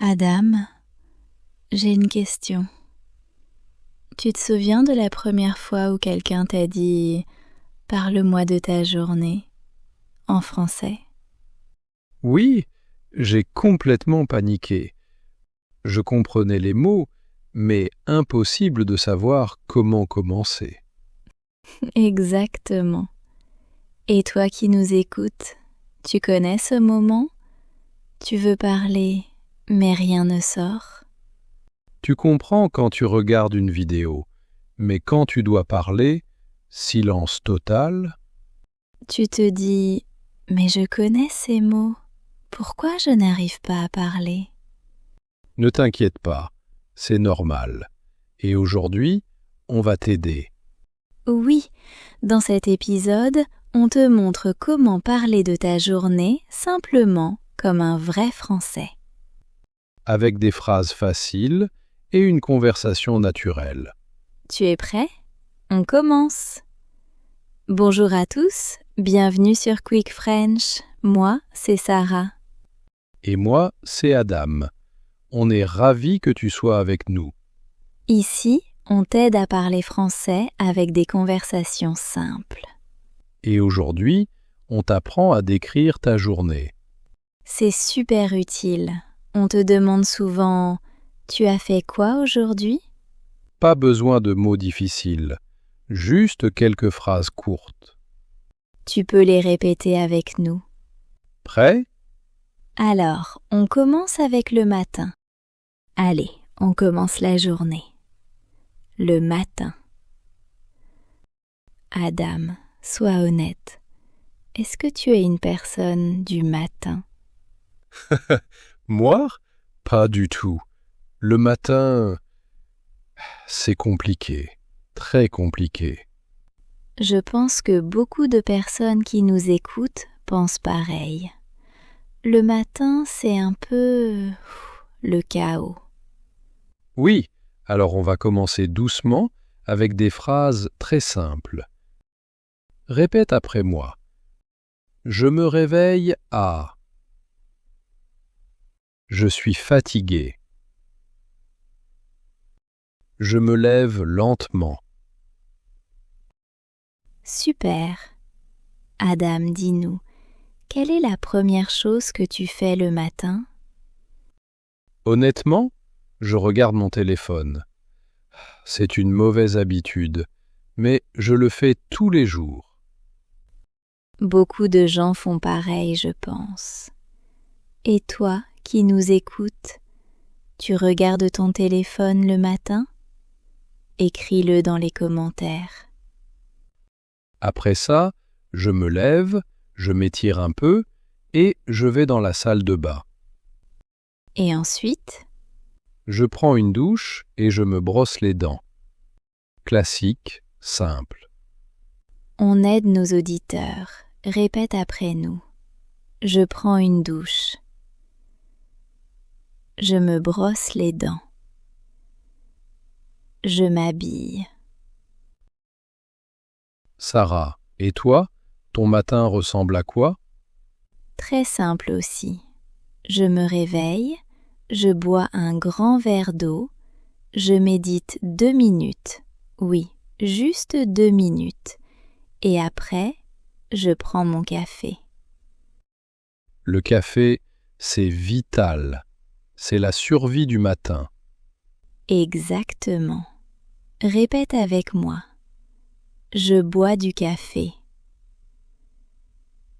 Adam, j'ai une question. Tu te souviens de la première fois où quelqu'un t'a dit « Parle-moi de ta journée » en français? Oui, j'ai complètement paniqué. Je comprenais les mots, mais impossible de savoir comment commencer. Exactement. Et toi qui nous écoutes, tu connais ce moment? Tu veux parler, mais rien ne sort? Tu comprends quand tu regardes une vidéo, mais quand tu dois parler, silence total. Tu te dis « Mais je connais ces mots, pourquoi je n'arrive pas à parler ?» Ne t'inquiète pas, c'est normal. Et aujourd'hui, on va t'aider. Oui, dans cet épisode, on te montre comment parler de ta journée simplement comme un vrai Français. Avec des phrases faciles et une conversation naturelle. Tu es prêt? On commence! Bonjour à tous, bienvenue sur Quick French. Moi, c'est Sarah. Et moi, c'est Adam. On est ravis que tu sois avec nous. Ici, on t'aide à parler français avec des conversations simples. Et aujourd'hui, on t'apprend à décrire ta journée. C'est super utile. On te demande souvent « Tu as fait quoi aujourd'hui ?» Pas besoin de mots difficiles, juste quelques phrases courtes. Tu peux les répéter avec nous. Prêt? Alors, on commence avec le matin. Allez, on commence la journée. Le matin. Adam, sois honnête. Est-ce que tu es une personne du matin? Moi? Pas du tout. Le matin, c'est compliqué, très compliqué. Je pense que beaucoup de personnes qui nous écoutent pensent pareil. Le matin, c'est un peu le chaos. Oui, alors on va commencer doucement avec des phrases très simples. Répète après moi. Je me réveille à... Je suis fatigué. Je me lève lentement. Super. Adam, dis-nous, quelle est la première chose que tu fais le matin? Honnêtement, je regarde mon téléphone. C'est une mauvaise habitude, mais je le fais tous les jours. Beaucoup de gens font pareil, je pense. Et toi, qui nous écoutes, tu regardes ton téléphone le matin? Écris-le dans les commentaires. Après ça, je me lève, je m'étire un peu et je vais dans la salle de bain. Et ensuite, Je prends une douche et je me brosse les dents. Classique, simple. on aide nos auditeurs. Répète après nous. Je prends une douche. Je me brosse les dents. Je m'habille. Sarah, et toi, ton matin ressemble à quoi? Très simple aussi. Je me réveille, je bois un grand verre d'eau, je médite 2 minutes. Oui, juste 2 minutes. Et après, je prends mon café. Le café, c'est vital. C'est la survie du matin. Exactement. Répète avec moi. Je bois du café.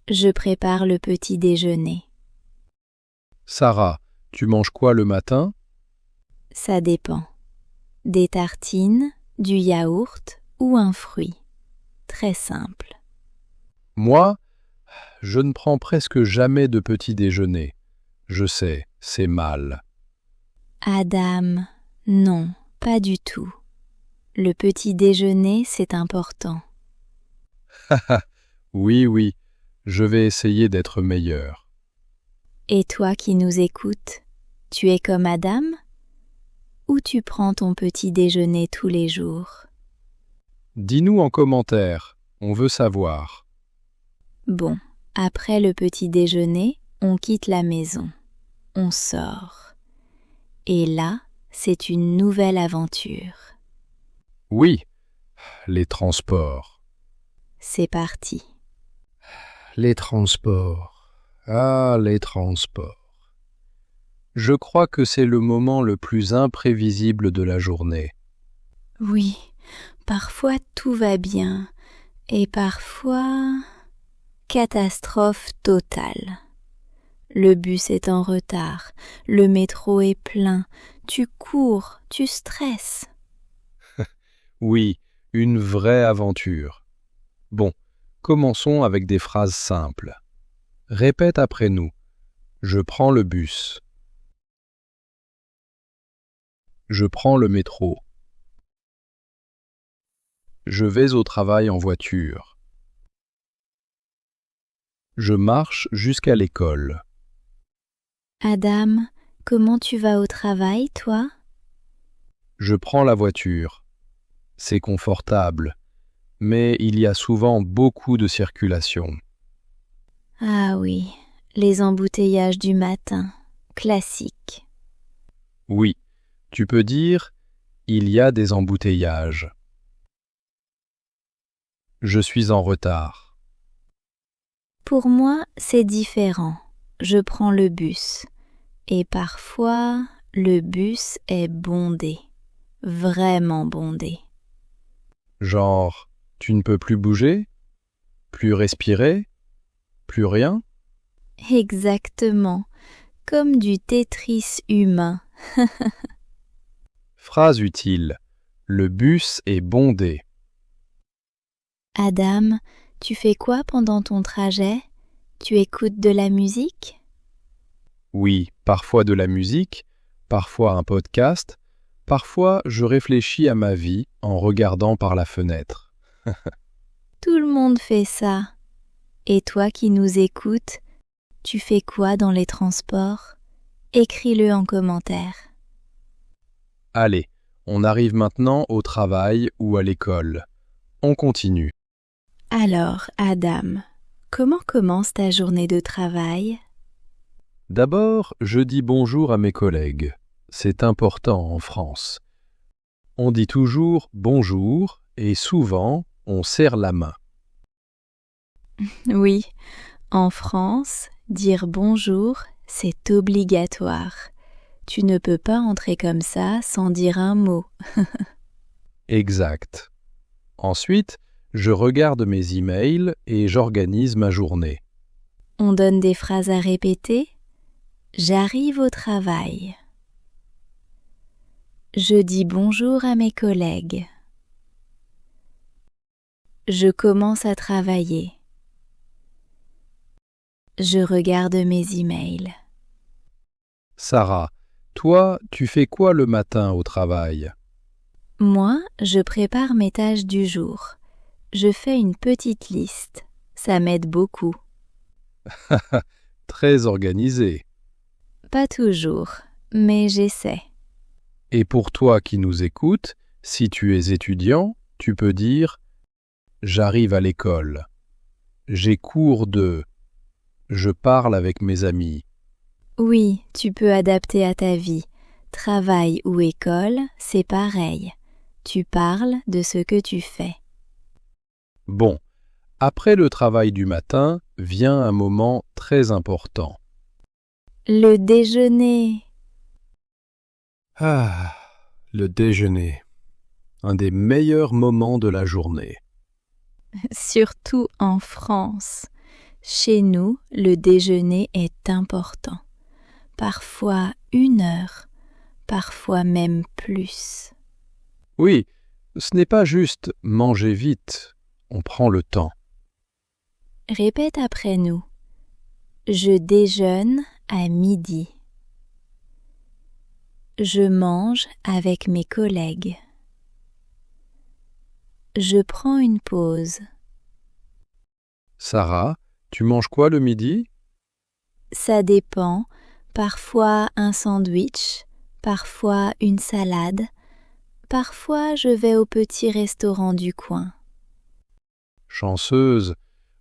Je prépare le petit déjeuner. Sarah, tu manges quoi le matin? Ça dépend. Des tartines, du yaourt ou un fruit. Très simple. Moi, je ne prends presque jamais de petit déjeuner. Je sais, c'est mal. Adam, non, pas du tout. Le petit déjeuner, c'est important. Oui, oui, je vais essayer d'être meilleur. Et toi qui nous écoutes, tu es comme Adam? Ou tu prends ton petit déjeuner tous les jours? Dis-nous en commentaire, on veut savoir. Bon, après le petit déjeuner, on quitte la maison. On sort. Et là, c'est une nouvelle aventure. Oui, les transports. C'est parti. Les transports. Ah, les transports. Je crois que c'est le moment le plus imprévisible de la journée. Oui, parfois tout va bien et parfois catastrophe totale. Le bus est en retard, le métro est plein, tu cours, tu stresses. Oui, une vraie aventure. Bon, commençons avec des phrases simples. Répète après nous. Je prends le bus. Je prends le métro. Je vais au travail en voiture. Je marche jusqu'à l'école. Adam, comment tu vas au travail, toi? Je prends la voiture. C'est confortable, mais il y a souvent beaucoup de circulation. Ah oui, les embouteillages du matin, classique. Oui, tu peux dire « il y a des embouteillages ». Je suis en retard. Pour moi, c'est différent. Je prends le bus. Et parfois, le bus est bondé. Vraiment bondé. Genre, tu ne peux plus bouger, plus respirer, plus rien. Exactement. Comme du Tetris humain. Phrase utile. Le bus est bondé. Adam, tu fais quoi pendant ton trajet? Tu écoutes de la musique? Oui, parfois de la musique, parfois un podcast, parfois je réfléchis à ma vie en regardant par la fenêtre. Tout le monde fait ça. Et toi qui nous écoutes, tu fais quoi dans les transports? Écris-le en commentaire. Allez, on arrive maintenant au travail ou à l'école. On continue. Alors, Adam, comment commence ta journée de travail? D'abord, je dis bonjour à mes collègues. C'est important en France. On dit toujours bonjour et souvent on serre la main. Oui, en France, dire bonjour, c'est obligatoire. Tu ne peux pas entrer comme ça sans dire un mot. Exact. Ensuite, je regarde mes emails et j'organise ma journée. On donne des phrases à répéter. J'arrive au travail. Je dis bonjour à mes collègues. Je commence à travailler. Je regarde mes emails. Sarah, toi, tu fais quoi le matin au travail? Moi, je prépare mes tâches du jour. Je fais une petite liste. Ça m'aide beaucoup. Très organisé. Pas toujours, mais j'essaie. Et pour toi qui nous écoutes, si tu es étudiant, tu peux dire « J'arrive à l'école »,« J'ai cours de »,« Je parle avec mes amis ». Oui, tu peux adapter à ta vie. Travail ou école, c'est pareil. Tu parles de ce que tu fais. Bon, après le travail du matin, vient un moment très important. Le déjeuner. Ah, le déjeuner. Un des meilleurs moments de la journée. Surtout en France. Chez nous, le déjeuner est important. Parfois 1 heure, parfois même plus. Oui, ce n'est pas juste manger vite, on prend le temps. Répète après nous. Je déjeune à midi. Je mange avec mes collègues. Je prends une pause. Sarah, tu manges quoi le midi? Ça dépend. Parfois un sandwich, parfois une salade. Parfois je vais au petit restaurant du coin. Chanceuse.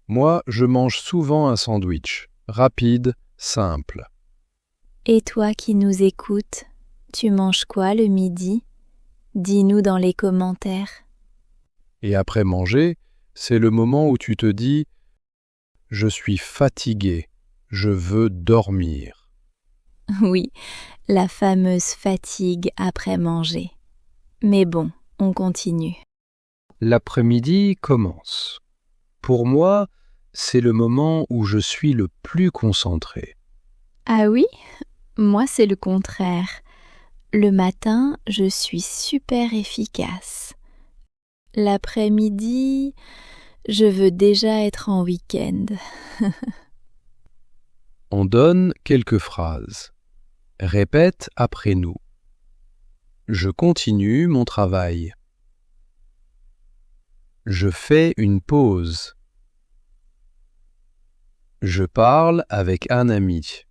Moi, je mange souvent un sandwich. Rapide, simple. Et toi qui nous écoutes, Tu manges quoi le midi? Dis-nous dans les commentaires. Et après manger, c'est le moment où tu te dis « Je suis fatigué, je veux dormir ». Oui, la fameuse fatigue après manger. Mais bon, on continue. L'après-midi commence. Pour moi, c'est le moment où je suis le plus concentré. Ah oui? Moi, c'est le contraire. Le matin, je suis super efficace. L'après-midi, je veux déjà être en week-end. On donne quelques phrases. Répète après nous. Je continue mon travail. Je fais une pause. Je parle avec un ami.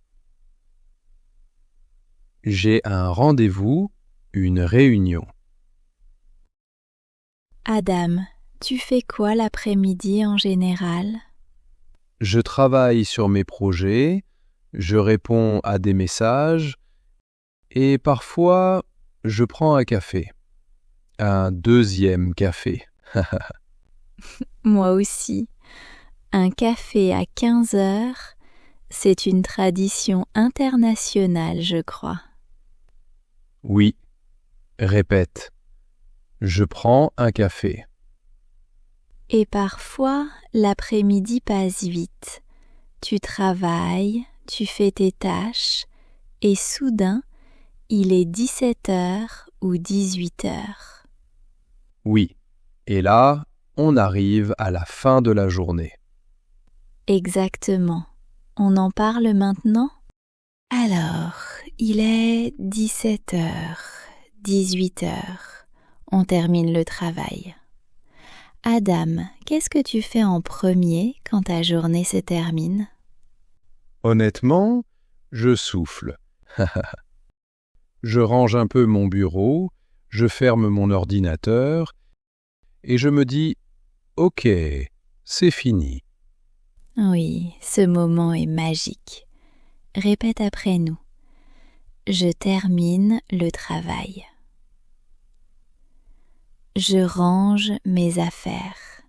J'ai un rendez-vous, une réunion. Adam, tu fais quoi l'après-midi en général? Je travaille sur mes projets, je réponds à des messages et parfois je prends un café. Un deuxième café. Moi aussi. Un café à 15 heures, c'est une tradition internationale, je crois. Oui, répète. Je prends un café. Et parfois, l'après-midi passe vite. Tu travailles, tu fais tes tâches, et soudain, il est 17 heures ou 18 heures. Oui, et là, on arrive à la fin de la journée. Exactement. On en parle maintenant? Alors, il est 17 heures, 18 heures. On termine le travail. Adam, qu'est-ce que tu fais en premier quand ta journée se termine? Honnêtement, je souffle. Je range un peu mon bureau, je ferme mon ordinateur et je me dis « Ok, c'est fini ». Oui, ce moment est magique. Répète après nous. Je termine le travail. Je range mes affaires.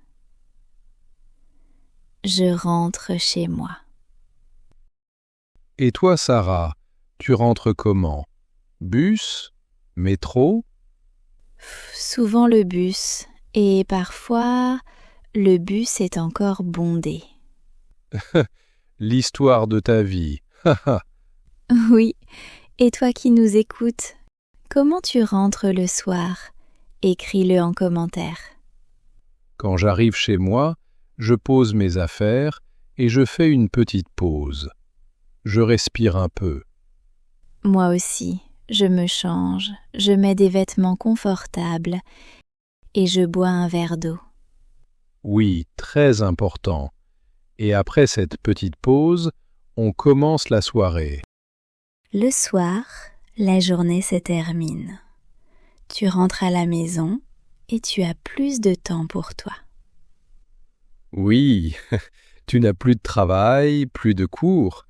Je rentre chez moi. Et toi, Sarah, tu rentres comment? Bus? Métro? Souvent le bus, et parfois le bus est encore bondé. L'histoire de ta vie. Oui, et toi qui nous écoutes, comment tu rentres le soir? Écris-le en commentaire. Quand j'arrive chez moi, je pose mes affaires et je fais une petite pause. Je respire un peu. Moi aussi, je me change, je mets des vêtements confortables et je bois un verre d'eau. Oui, très important. Et après cette petite pause, on commence la soirée. Le soir, la journée se termine. Tu rentres à la maison et tu as plus de temps pour toi. Oui, tu n'as plus de travail, plus de cours.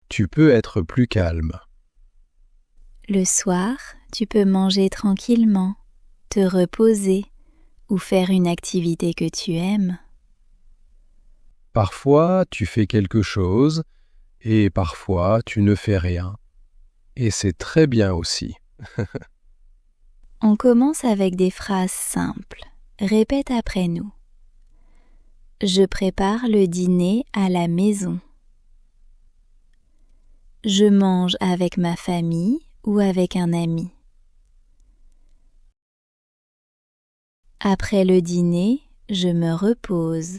Tu peux être plus calme. Le soir, tu peux manger tranquillement, te reposer ou faire une activité que tu aimes. Parfois, tu fais quelque chose et parfois, tu ne fais rien. Et c'est très bien aussi. On commence avec des phrases simples. Répète après nous. Je prépare le dîner à la maison. Je mange avec ma famille ou avec un ami. Après le dîner, je me repose.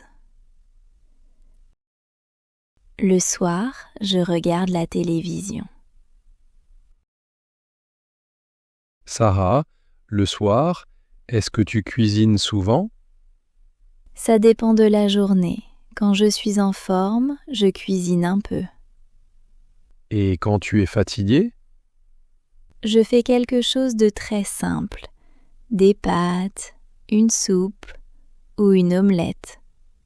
Le soir, je regarde la télévision. Sarah, le soir, est-ce que tu cuisines souvent? Ça dépend de la journée. Quand je suis en forme, je cuisine un peu. Et quand tu es fatigué? Je fais quelque chose de très simple. Des pâtes, une soupe ou une omelette.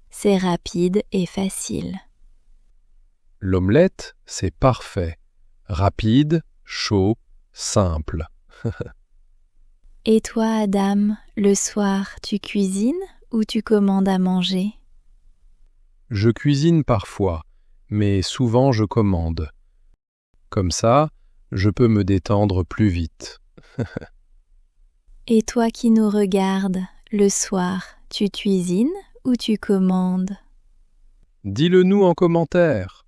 C'est rapide et facile. L'omelette, c'est parfait. Rapide, chaud, simple. Et toi, Adam, le soir, tu cuisines ou tu commandes à manger? Je cuisine parfois, mais souvent je commande. Comme ça, je peux me détendre plus vite. Et toi qui nous regardes, le soir, tu cuisines ou tu commandes? Dis-le nous en commentaire.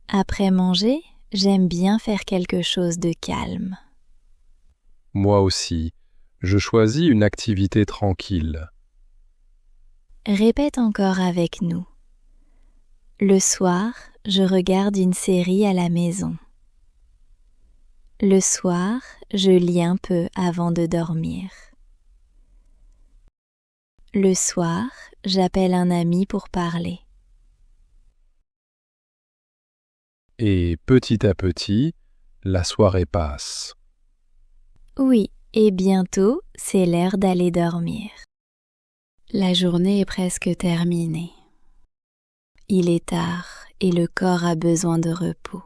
Après manger, j'aime bien faire quelque chose de calme. Moi aussi, je choisis une activité tranquille. Répète encore avec nous. Le soir, je regarde une série à la maison. Le soir, je lis un peu avant de dormir. Le soir, j'appelle un ami pour parler. Et petit à petit, la soirée passe. Oui, et bientôt, c'est l'heure d'aller dormir. La journée est presque terminée. Il est tard et le corps a besoin de repos.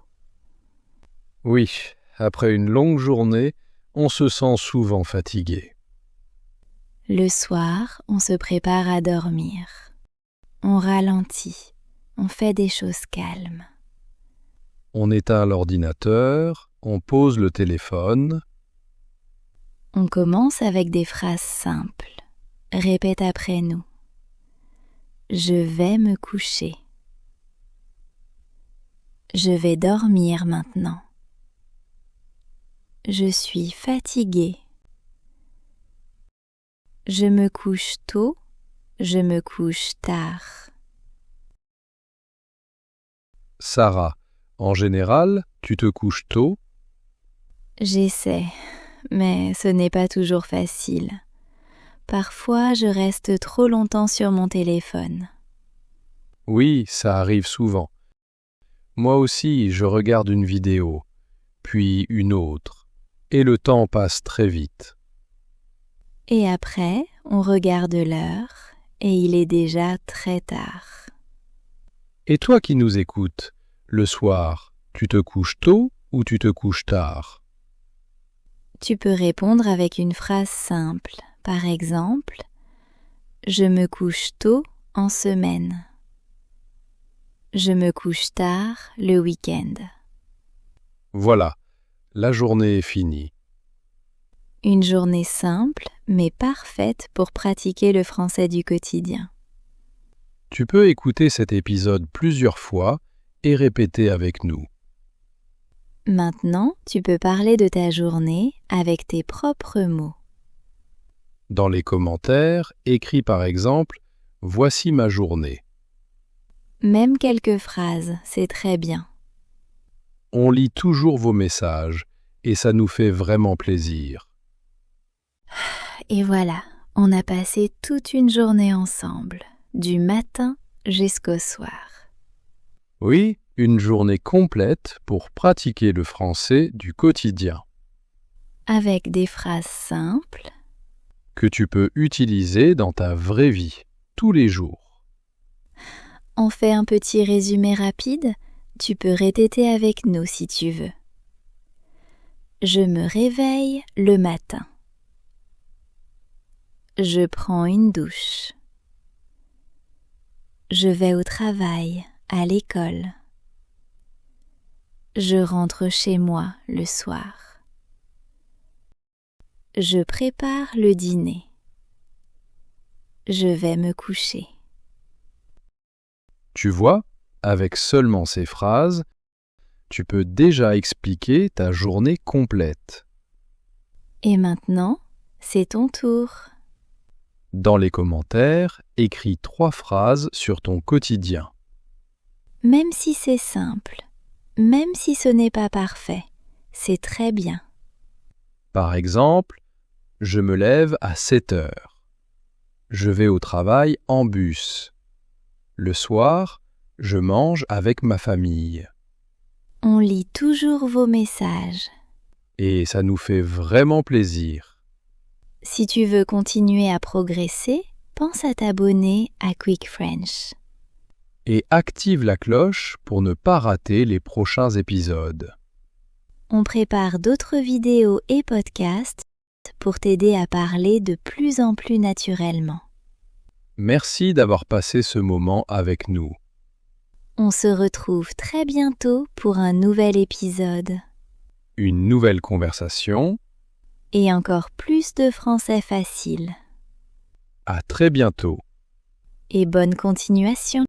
Oui, après une longue journée, on se sent souvent fatigué. Le soir, on se prépare à dormir. On ralentit, on fait des choses calmes. On éteint l'ordinateur, on pose le téléphone. On commence avec des phrases simples. Répète après nous. Je vais me coucher. Je vais dormir maintenant. Je suis fatiguée. Je me couche tôt, je me couche tard. Sarah, en général, tu te couches tôt? J'essaie, mais ce n'est pas toujours facile. Parfois, je reste trop longtemps sur mon téléphone. Oui, ça arrive souvent. Moi aussi, je regarde une vidéo, puis une autre, et le temps passe très vite. Et après, on regarde l'heure et il est déjà très tard. Et toi qui nous écoutes, le soir, tu te couches tôt ou tu te couches tard? Tu peux répondre avec une phrase simple. Par exemple, je me couche tôt en semaine. Je me couche tard le week-end. Voilà, la journée est finie. Une journée simple, mais parfaite pour pratiquer le français du quotidien. Tu peux écouter cet épisode plusieurs fois et répéter avec nous. Maintenant, tu peux parler de ta journée avec tes propres mots. Dans les commentaires, écris par exemple « Voici ma journée ». Même quelques phrases, c'est très bien. On lit toujours vos messages et ça nous fait vraiment plaisir. Et voilà, on a passé toute une journée ensemble, du matin jusqu'au soir. Oui, une journée complète pour pratiquer le français du quotidien, Avec des phrases simples, que tu peux utiliser dans ta vraie vie, tous les jours. on fait un petit résumé rapide, tu peux répéter avec nous si tu veux. Je me réveille le matin. Je prends une douche. Je vais au travail, à l'école. Je rentre chez moi le soir. Je prépare le dîner. Je vais me coucher. Tu vois, avec seulement ces phrases, tu peux déjà expliquer ta journée complète. Et maintenant, c'est ton tour. Dans les commentaires, écris 3 phrases sur ton quotidien. Même si c'est simple, même si ce n'est pas parfait, c'est très bien. Par exemple, je me lève à 7 heures. Je vais au travail en bus. Le soir, je mange avec ma famille. On lit toujours vos messages. Et ça nous fait vraiment plaisir. Si tu veux continuer à progresser, pense à t'abonner à Quick French. Et active la cloche pour ne pas rater les prochains épisodes. On On prépare d'autres vidéos et podcasts pour t'aider à parler de plus en plus naturellement. Merci d'avoir passé ce moment avec nous. On se retrouve très bientôt pour un nouvel épisode. Une nouvelle conversation. Et encore plus de français facile. À très bientôt. Et bonne continuation.